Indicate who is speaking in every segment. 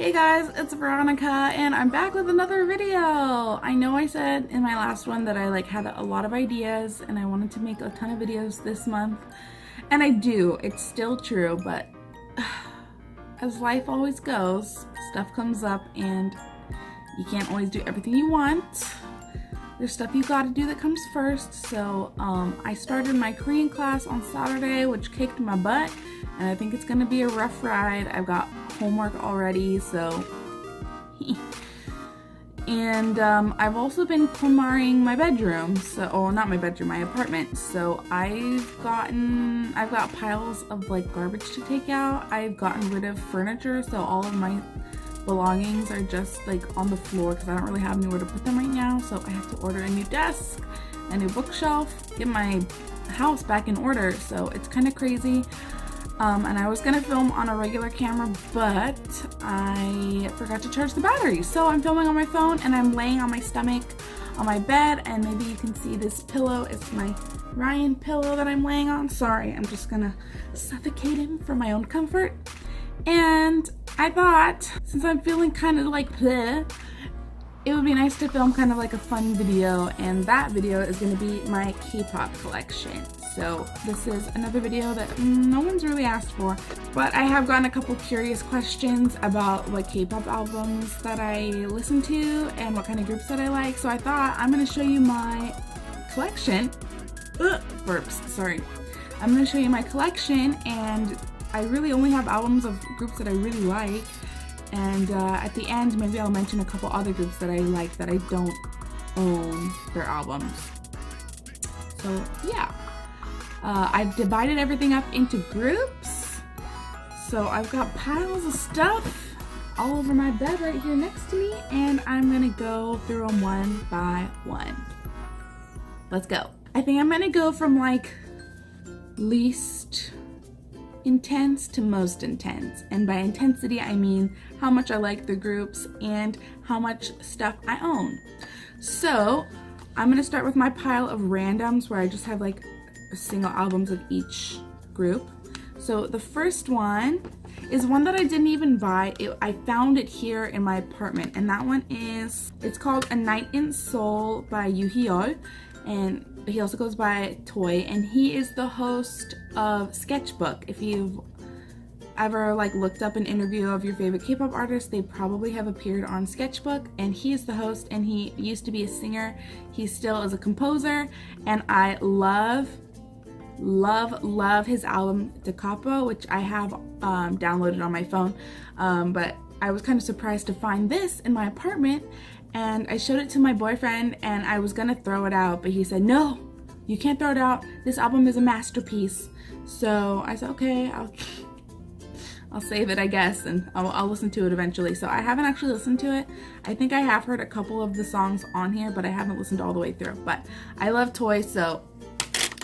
Speaker 1: Hey guys, it's Veronica and I'm back with another video. I know I said in my last one that I had a lot of ideas and I wanted to make a ton of videos this month, and I do. It's still true, but as life always goes, stuff comes up and you can't always do everything you want. There's stuff you gotta do that comes first. So I started my Korean class on Saturday, which kicked my butt, and I think it's gonna be a rough ride. I've got homework already, so and I've also been plumbing my bedroom, so not my bedroom, my apartment. So I've got piles of garbage to take out. I've gotten rid of furniture, so all of my belongings are just on the floor because I don't really have anywhere to put them right now. So I have to order a new desk, a new bookshelf, get my house back in order. So it's kind of crazy. And I was gonna film on a regular camera, but I forgot to charge the battery. So I'm filming on my phone and I'm laying on my stomach on my bed, and maybe you can see this pillow. It's my Ryan pillow that I'm laying on. Sorry, I'm just gonna suffocate him for my own comfort. And I thought, since I'm feeling kind of bleh, it would be nice to film kind of a fun video, and that video is going to be my K-pop collection. So this is another video that no one's really asked for, but I have gotten a couple curious questions about what K-pop albums that I listen to and what kind of groups that I like. So I thought I'm going to show you my collection. Burps, sorry. I'm going to show you my collection, and I really only have albums of groups that I really like. And at the end, maybe I'll mention a couple other groups that I like that I don't own their albums. So yeah, I've divided everything up into groups. So I've got piles of stuff all over my bed right here next to me, and I'm gonna go through them one by one. Let's go. I think I'm gonna go from least intense to most intense, and by intensity I mean how much I like the groups and how much stuff I own. So I'm gonna start with my pile of randoms where I just have single albums of each group. So the first one is one that I didn't even buy. I found it here in my apartment, and that one it's called A Night in Seoul by Yoo Hee Yeol, and he also goes by Toy, and he is the host of Sketchbook. If you've ever looked up an interview of your favorite K-pop artist, they probably have appeared on Sketchbook, and he is the host, and he used to be a singer. He still is a composer, and I love his album Da Capo, which I have downloaded on my phone, but I was kind of surprised to find this in my apartment. And I showed it to my boyfriend, and I was gonna throw it out, but he said, no, you can't throw it out. This album is a masterpiece. So I said, okay, I'll save it, I guess, and I'll listen to it eventually. So I haven't actually listened to it. I think I have heard a couple of the songs on here, but I haven't listened all the way through. But I love Toy, so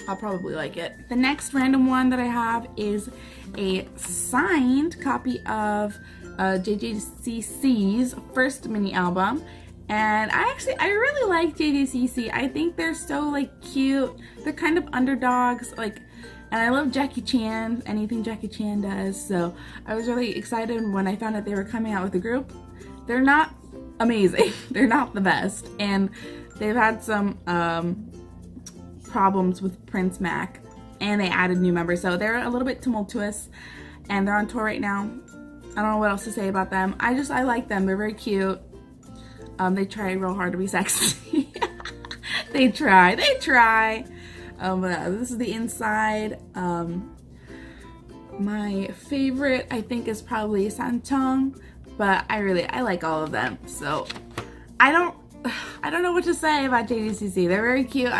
Speaker 1: I'll probably like it. The next random one that I have is a signed copy of JJCC's first mini album. And I really like JJCC. I think they're so cute. They're kind of underdogs, and I love Jackie Chan, anything Jackie Chan does. So I was really excited when I found out they were coming out with a group. They're not amazing. They're not the best, and they've had some problems with Prince Mac, and they added new members, so they're a little bit tumultuous, and they're on tour right now. I don't know what else to say about them. I like them. They're very cute. They try real hard to be sexy. They try. But this is the inside. My favorite, I think, is probably Sandeul, but I like all of them. So I don't know what to say about JJCC. They're very cute.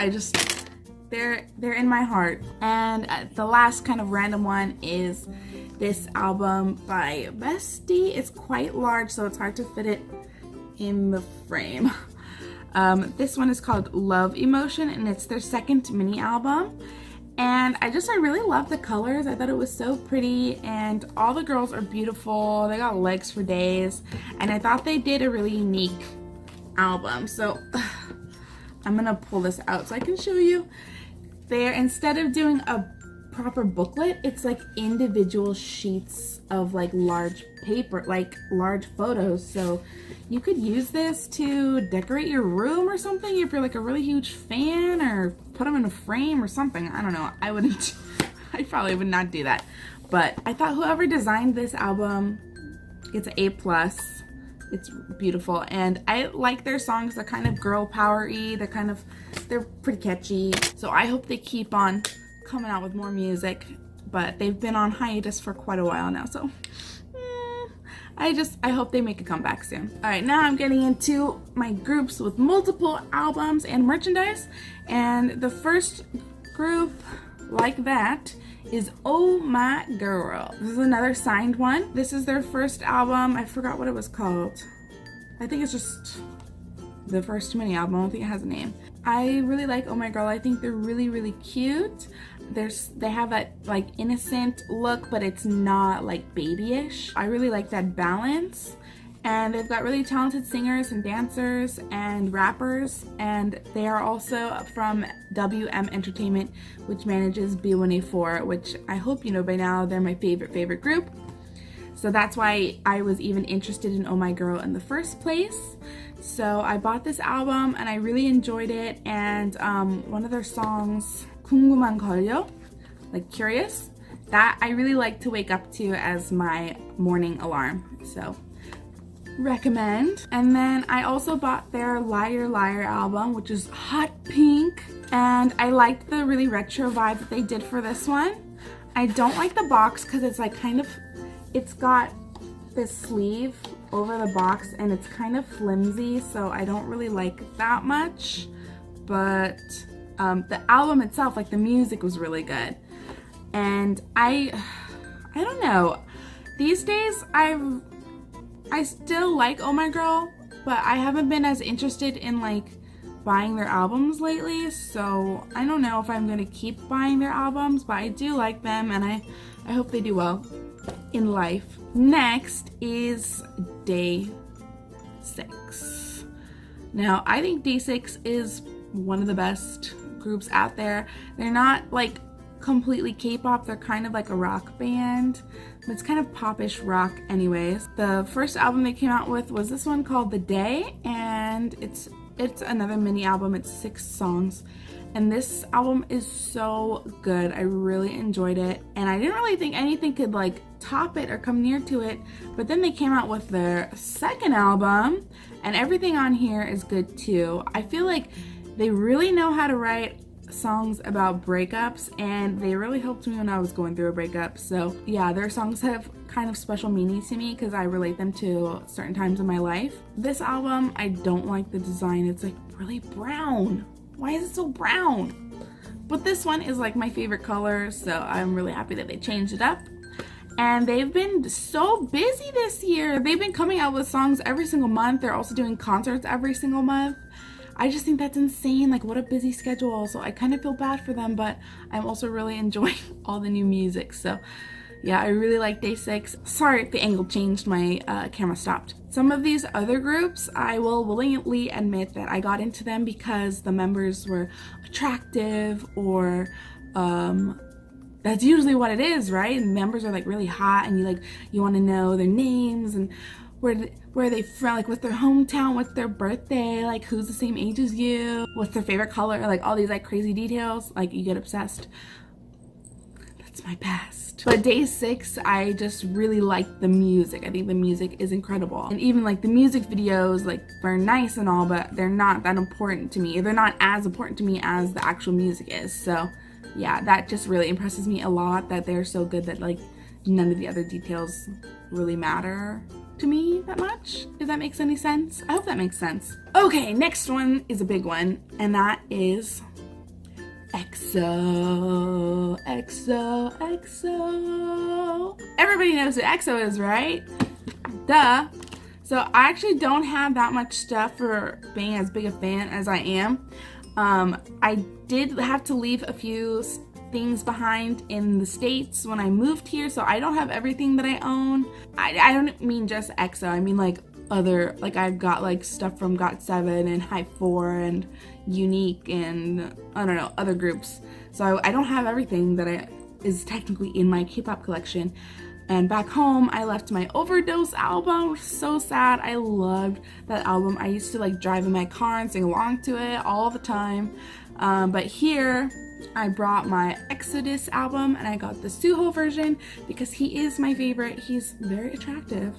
Speaker 1: They're in my heart. And the last kind of random one is this album by BESTie. It's quite large, so it's hard to fit it in the frame. This one is called Love Emotion, and it's their second mini album. And I really love the colors. I thought it was so pretty, and all the girls are beautiful. They got legs for days, and I thought they did a really unique album. So I'm gonna pull this out so I can show you. Instead of doing a proper booklet. It's like individual sheets of like large paper, like large photos. So you could use this to decorate your room or something if you're like a really huge fan, or put them in a frame or something. I don't know. I wouldn't, I probably would not do that. But I thought whoever designed this album gets an A+. It's beautiful, and I like their songs. They're kind of girl power-y. They're pretty catchy. So I hope they keep on coming out with more music, but they've been on hiatus for quite a while now, so I hope they make a comeback soon. All right, now I'm getting into my groups with multiple albums and merchandise, and the first group like that is Oh My Girl. This is another signed one. This is their first album. I forgot what it was called. I think it's just the first mini album. I don't think it has a name. I really like Oh My Girl. I think they're really, really cute. They have that like innocent look, but it's not like babyish. I really like that balance. And they've got really talented singers and dancers and rappers, and they are also from WM Entertainment, which manages B1A4, which I hope you know by now, they're my favorite group. So that's why I was even interested in Oh My Girl in the first place. So I bought this album and I really enjoyed it, and one of their songs, 궁금한 걸요, like curious, that I really like to wake up to as my morning alarm. So recommend. And then I also bought their Liar Liar album, which is hot pink, and I liked the really retro vibe that they did for this one. I don't like the box because it's like kind of, it's got this sleeve over the box and it's kind of flimsy, so I don't really like it that much. But the album itself, like the music was really good. And I don't know, these days I still like Oh My Girl, but I haven't been as interested in like buying their albums lately, so I don't know if I'm gonna keep buying their albums, but I do like them, and I hope they do well in life. Next is Day 6. Now, I think Day 6 is one of the best groups out there. They're not like completely K-pop, they're kind of like a rock band, but it's kind of popish rock anyways. The first album they came out with was this one called The Day, and it's another mini album. It's 6 songs, and this album is so good. I really enjoyed it, and I didn't really think anything could like top it or come near to it, but then they came out with their second album, and everything on here is good too. I feel like they really know how to write songs about breakups, and they really helped me when I was going through a breakup. So yeah, their songs have kind of special meaning to me because I relate them to certain times in my life. This album, I don't like the design. It's like really brown. Why is it so brown? But this one is like my favorite color, so I'm really happy that they changed it up. And they've been so busy this year. They've been coming out with songs every single month. They're also doing concerts every single month. I just think that's insane. Like, what a busy schedule. So I kind of feel bad for them, but I'm also really enjoying all the new music. So yeah, I really like Day 6. Sorry if the angle changed, my camera stopped. Some of these other groups, I will willingly admit that I got into them because the members were attractive, or that's usually what it is, right? And members are like really hot, and you want to know their names and where they from, like what's their hometown, what's their birthday, like who's the same age as you, what's their favorite color, like all these like crazy details, like you get obsessed. That's my past. But Day 6, I just really like the music. I think the music is incredible, and even like the music videos, like they're nice and all, but they're not that important to me. They're not as important to me as the actual music is. So yeah, that just really impresses me a lot, that they're so good that like none of the other details really matter to me that much, if that makes any sense. I hope that makes sense. Okay, next one is a big one, and that is EXO. Everybody knows who EXO is, right? Duh. So I actually don't have that much stuff for being as big a fan as I am. I did have to leave a few things behind in the States when I moved here, so I don't have everything that I own. I don't mean just EXO, I mean like other, like I've got like stuff from GOT7 and Hype4 and UNIQ and I don't know, other groups. So I don't have everything that is technically in my K-pop collection. And back home, I left my Overdose album. So sad. I loved that album. I used to like drive in my car and sing along to it all the time. But here, I brought my Exodus album, and I got the Suho version because he is my favorite. He's very attractive,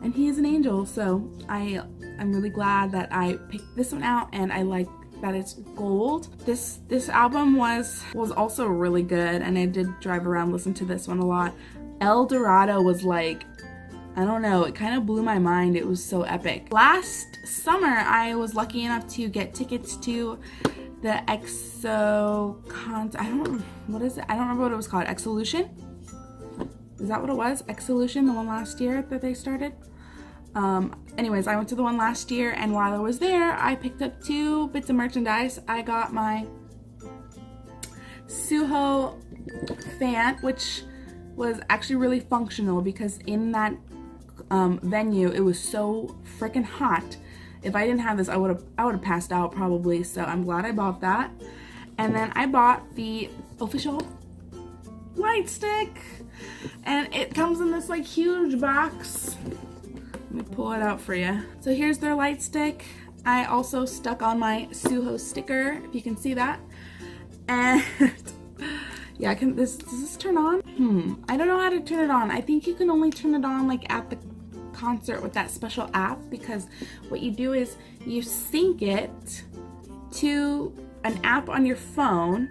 Speaker 1: and he is an angel. So I'm really glad that I picked this one out, and I like that it's gold. This album was also really good, and I did drive around, listen to this one a lot. El Dorado was like, I don't know, it kind of blew my mind. It was so epic. Last summer, I was lucky enough to get tickets to the EXO concert. I don't remember what it was called. Exolution? Is that what it was? Exolution, the one last year that they started? Anyways, I went to the one last year, and while I was there, I picked up 2 bits of merchandise. I got my Suho fan, which was actually really functional because in that venue, it was so freaking hot. If I didn't have this, I would have passed out probably, so I'm glad I bought that. And then I bought the official light stick, and it comes in this like huge box. Let me pull it out for you. So here's their light stick. I also stuck on my Suho sticker, if you can see that. And yeah, does this turn on? I don't know how to turn it on. I think you can only turn it on like at the concert with that special app, because what you do is you sync it to an app on your phone,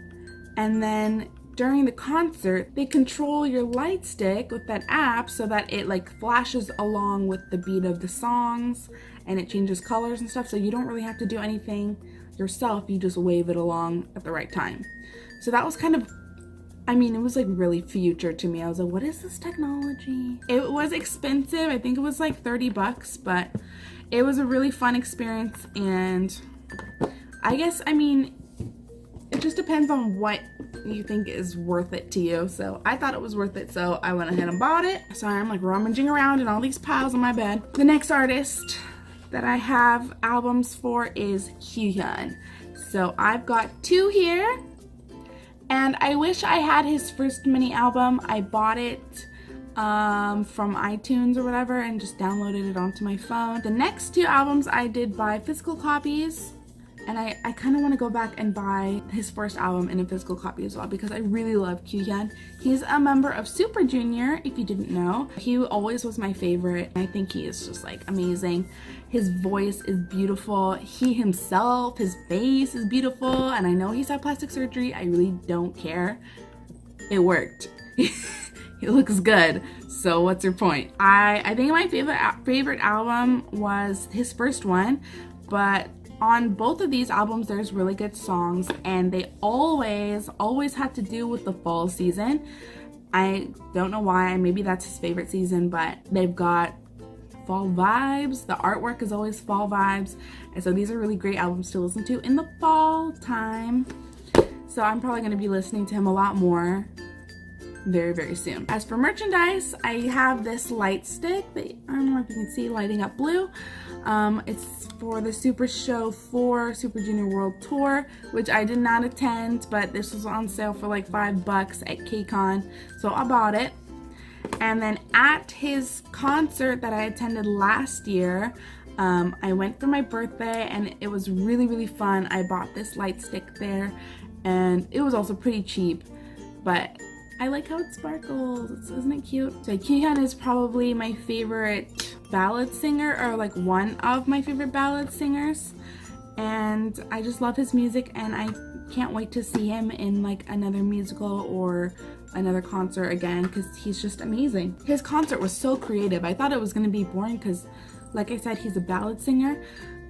Speaker 1: and then during the concert they control your light stick with that app so that it like flashes along with the beat of the songs, and it changes colors and stuff, so you don't really have to do anything yourself. You just wave it along at the right time. So that was kind of, I mean, it was like really future to me. I was like, what is this technology? It was expensive. I think it was like 30 bucks, but it was a really fun experience. And I guess, I mean, it just depends on what you think is worth it to you. So I thought it was worth it, so I went ahead and bought it. Sorry, I'm like rummaging around in all these piles on my bed. The next artist that I have albums for is Kyuhyun. So I've got 2 here. And I wish I had his first mini album. I bought it from iTunes or whatever and just downloaded it onto my phone. The next 2 albums I did buy physical copies, and I kind of want to go back and buy his first album in a physical copy as well, because I really love Kyuhyun. He's a member of Super Junior, if you didn't know. He always was my favorite. I think he is just like amazing. His voice is beautiful. He himself, his face is beautiful. And I know he's had plastic surgery. I really don't care. It worked. He looks good. So what's your point? I think my favorite album was his first one, but on both of these albums there's really good songs, and they always had to do with the fall season. I don't know why. Maybe that's his favorite season, but they've got fall vibes. The artwork is always fall vibes, and so these are really great albums to listen to in the fall time. So I'm probably going to be listening to him a lot more very, very soon. As for merchandise, I have this light stick that I don't know if you can see lighting up blue. It's for the Super Show 4 Super Junior World Tour, which I did not attend, but this was on sale for like $5 at KCON, so I bought it. And then at his concert that I attended last year, I went for my birthday, and it was really, really fun. I bought this light stick there, and it was also pretty cheap, but I like how it sparkles. Isn't it cute? So Kyuhyun is probably my favorite ballad singer, or like one of my favorite ballad singers, and I just love his music, and I can't wait to see him in like another musical or another concert again, because he's just amazing. His concert was so creative. I thought it was going to be boring because, like I said, he's a ballad singer,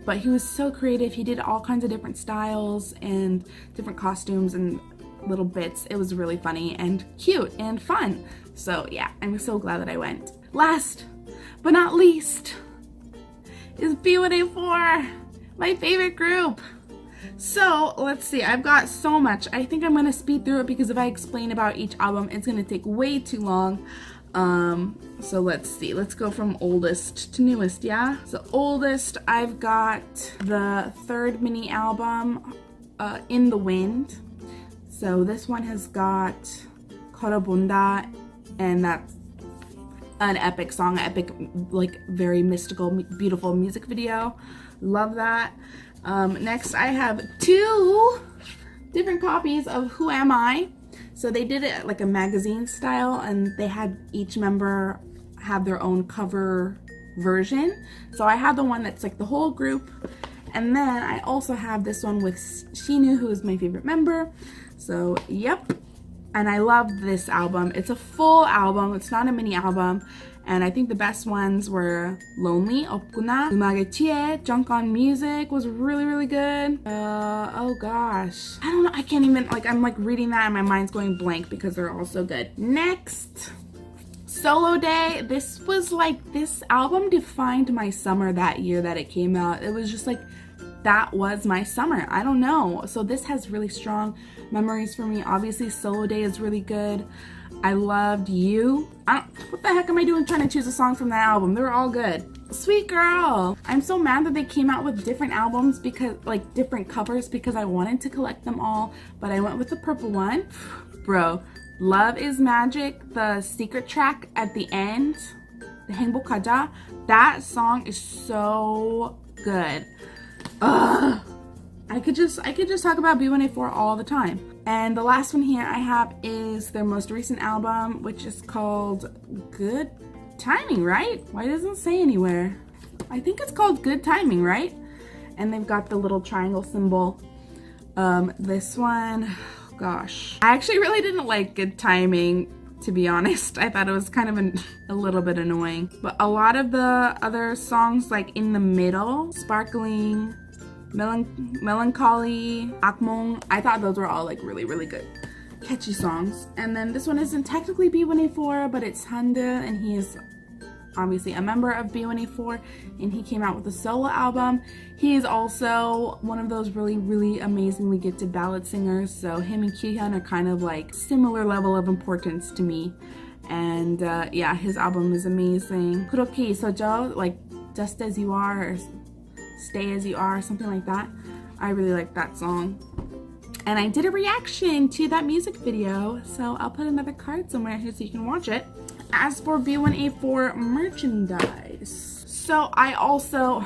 Speaker 1: but he was so creative. He did all kinds of different styles and different costumes and little bits. It was really funny and cute and fun. So yeah, I'm so glad that I went. Last but not least is B1A4, my favorite group. So let's see, I've got so much. I think I'm gonna speed through it because if I explain about each album, it's gonna take way too long. So let's see, let's go from oldest to newest, yeah? So oldest, I've got the 3rd mini album, In the Wind. So this one has got 걸어본다, and that's an epic song, epic, like very mystical, beautiful music video. Love that. Next, I have 2 different copies of Who Am I? So they did it like a magazine style, and they had each member have their own cover version. So I have the one that's like the whole group, and then I also have this one with Shinu, who is my favorite member. So yep, and I love this album. It's a full album, it's not a mini album, and I think the best ones were Lonely, 없구나, 음악에 취해, Drunk on Music was really good. Oh gosh, I don't know, I can't even, like, I'm like reading that and my mind's going blank because they're all so good. Next, Solo Day. This was like, this album defined my summer that year that it came out. It was just like, that was my summer. I don't know. So this has really strong memories for me. Obviously, Solo Day is really good. I loved You. What the heck am I doing trying to choose a song from that album? They were all good. Sweet Girl. I'm so mad that they came out with different albums, because like different covers, because I wanted to collect them all, but I went with the purple one. Bro, Love is Magic, the secret track at the end, the 행복하자, that song is so good. Ugh. I could just talk about B1A4 all the time. And the last one here I have is their most recent album, which is called Good Timing, right? Why doesn't it say anywhere? I think it's called Good Timing, right? And they've got the little triangle symbol. This one, gosh, I actually really didn't like Good Timing, to be honest. I thought it was kind of a little bit annoying. But a lot of the other songs, like in the middle, Sparkling, Melancholy, Akmong, I thought those were all like really good, catchy songs. And then this one isn't technically B1A4, but it's Sandeul, and he is obviously a member of B1A4, and he came out with a solo album. He is also one of those really amazingly gifted ballad singers, so him and Kyuhyun are kind of like similar level of importance to me. And yeah, his album is amazing. 그렇게 있어줘, like Just As You Are, or Stay As You Are, something like that. I really like that song. And I did a reaction to that music video, so I'll put another card somewhere here so you can watch it. As for B1A4 merchandise, so I also,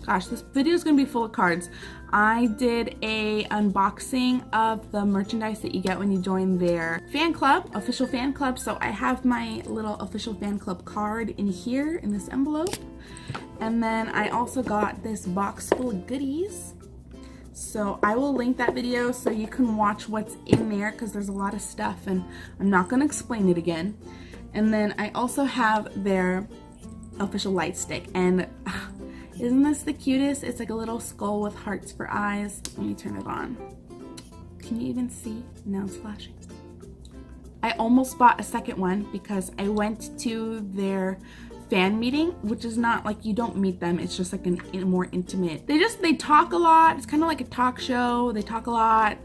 Speaker 1: gosh, this video is gonna be full of cards. I did a unboxing of the merchandise that you get when you join their fan club, official fan club. So I have my little official fan club card in here in this envelope. And then I also got this box full of goodies. So I will link that video so you can watch what's in there, because there's a lot of stuff and I'm not gonna explain it again. And then I also have their official light stick, and isn't this the cutest? It's like a little skull with hearts for eyes. Let me turn it on. Can you even see? Now it's flashing. I almost bought a second one because I went to their fan meeting, which is not like, you don't meet them, it's just like a more intimate, they talk a lot. It's kind of like a talk show. They talk a lot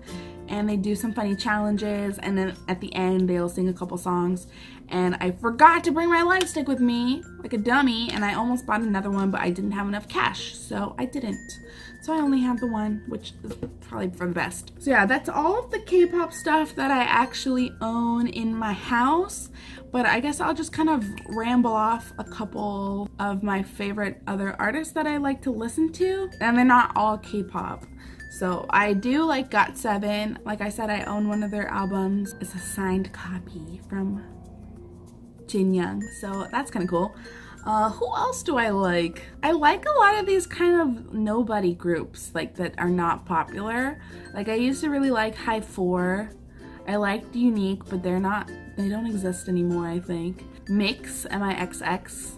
Speaker 1: and they do some funny challenges, and then at the end they'll sing a couple songs. And I forgot to bring my light stick with me like a dummy, and I almost bought another one, but I didn't have enough cash, so I didn't. So I only have the one, which is probably for the best. So yeah, that's all of the K-pop stuff that I actually own in my house. But I guess I'll just kind of ramble off a couple of my favorite other artists that I like to listen to. And they're not all K-pop. So I do like GOT7. Like I said, I own one of their albums. It's a signed copy from Jin Young. So that's kind of cool. Who else do I like? I like a lot of these kind of nobody groups, like that are not popular. Like I used to really like High4. I liked UNIQ, but they don't exist anymore, I think. MIXX, MIXX.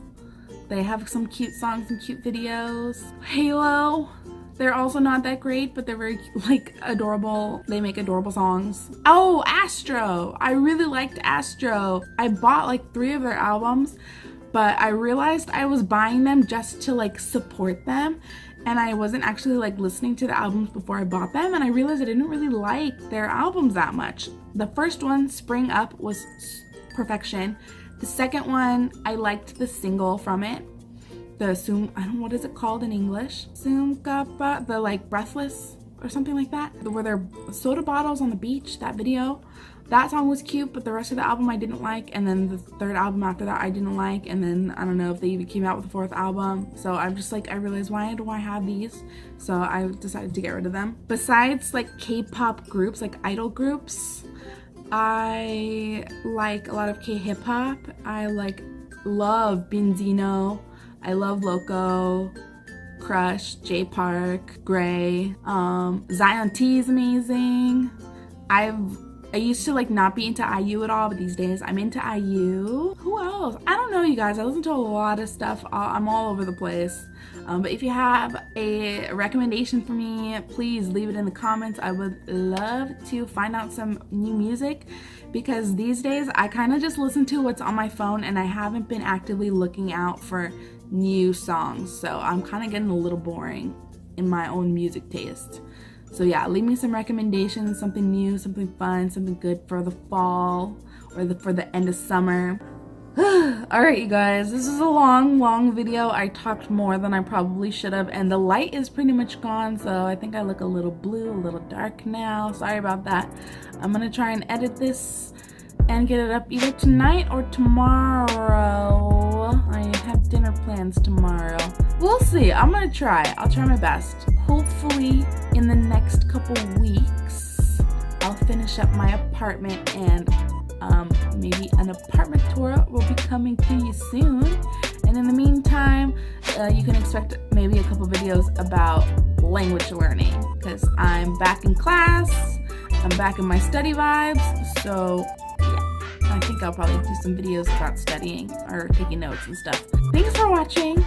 Speaker 1: They have some cute songs and cute videos. Halo. They're also not that great, but they're very like adorable. They make adorable songs. Oh, ASTRO. I really liked ASTRO. I bought like 3 of their albums, but I realized I was buying them just to like support them, and I wasn't actually like listening to the albums before I bought them, and I realized I didn't really like their albums that much. The first one, Spring Up, was perfection. The second one, I liked the single from it. The I don't know, what is it called in English? The like Breathless or something like that, where they're soda bottles on the beach, that video. That song was cute, but the rest of the album I didn't like, and then the third album after that I didn't like, and then I don't know if they even came out with the fourth album. So I'm just like, I realized, why do I have these? So I decided to get rid of them. Besides like K-pop groups, like idol groups, I like a lot of K-hip hop. I love Beenzino. I love Loco, Crush, J Park, Gray. Zion.T is amazing. I used to like not be into IU at all, but these days I'm into IU. Who else? I don't know, you guys. I listen to a lot of stuff. I'm all over the place. But if you have a recommendation for me, please leave it in the comments. I would love to find out some new music, because these days I kind of just listen to what's on my phone and I haven't been actively looking out for new songs. So I'm kind of getting a little boring in my own music taste. So yeah, leave me some recommendations, something new, something fun, something good for the fall or for the end of summer. Alright you guys, this is a long video. I talked more than I probably should have, and the light is pretty much gone, so I think I look a little blue, a little dark now. Sorry about that. I'm gonna try and edit this and get it up either tonight or tomorrow. I have dinner plans tomorrow. We'll see. I'm gonna try. I'll try my best. Hopefully in the next couple weeks I'll finish up my apartment, and maybe an apartment tour will be coming to you soon. And in the meantime, you can expect maybe a couple videos about language learning, because I'm back in class, I'm back in my study vibes. So yeah, I think I'll probably do some videos about studying or taking notes and stuff. Thanks for watching.